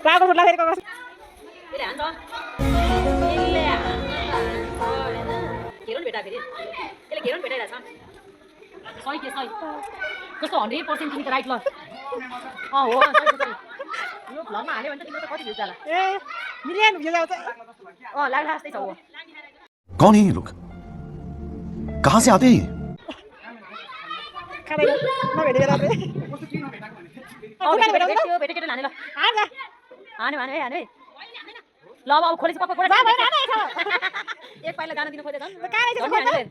Ra con một lần con. Cái đạn thôi. Kiron बेटा फेरि त्यसले किरण भेटाइरहेछ सही के सही कस्तो 100% तिमी त राइट ल हो सही यो भ्लगमा हाल्यो भने त तिम्रो त कति भ्युज जाला ए मिलियन भ्युज आउँछ लाग्ला जस्तै छ हो कौन है ये लोग कहाँ से आते हैं खाना नभेटेको रात्रे भेटेकेट हाने ल हाने हाने हाने ल अब खोलेछ पक्का एक पाइला गाना दिन खोजे झन् कहाँ रहेछ